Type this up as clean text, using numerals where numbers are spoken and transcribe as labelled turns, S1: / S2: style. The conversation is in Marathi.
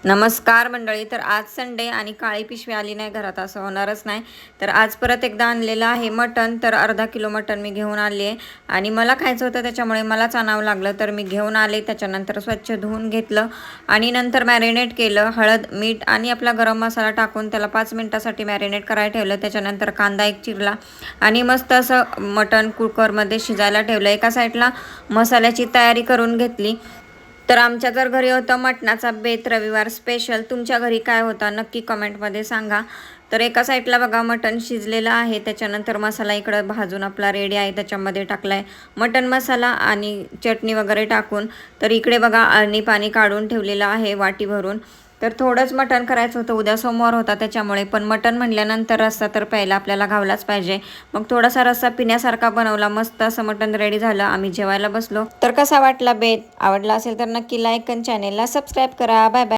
S1: नमस्कार मंडळी. तर आज संडे आणि काळी पिशवी आली नाही घरात असं होणारच नाही. तर आज परत एकदा आणलेलं आहे मटण. तर अर्धा किलो मटण मी घेऊन आली आहे आणि मला खायचं होतं त्याच्यामुळे मलाच आणावं लागलं. तर मी घेऊन आले, त्याच्यानंतर स्वच्छ धुवून घेतलं आणि नंतर मॅरिनेट केलं. हळद, मीठ आणि आपला गरम मसाला टाकून त्याला 5 मिनिटासाठी मॅरिनेट करायला ठेवलं. त्याच्यानंतर कांदा एक चिरला आणि मस्त असं मटण कुकरमध्ये शिजायला ठेवलं. एका साईडला मसाल्याची तयारी करून घेतली. तर आमच्या तर घरी होतं मटणाचा बेत, रविवार स्पेशल. तुमच्या घरी काय होता नक्की कमेंटमध्ये सांगा. तर एका साईडला बघा मटण शिजलेलं आहे. त्याच्यानंतर मसाला इकडं भाजून आपला रेडी आहे, त्याच्यामध्ये टाकला आहे मटण मसाला आणि चटणी वगैरे टाकून. तर इकडे बघा अळणी पाणी काढून ठेवलेलं आहे वाटी भरून. तर थोडंच मटण करायचं होतं, उद्या सोमवार होता त्याच्यामुळे. पण मटण म्हटल्यानंतर रस्सा तर प्यायला आपल्याला घावलाच पाहिजे. मग थोडासा रस्सा पिण्यासारखा बनवला. मस्त असं मटण रेडी झालं. आम्ही जेवायला बसलो. तर कसा वाटला बेत? आवडला असेल तर नक्की लाईक आणि चॅनेलला सबस्क्राईब करा. Bye bye.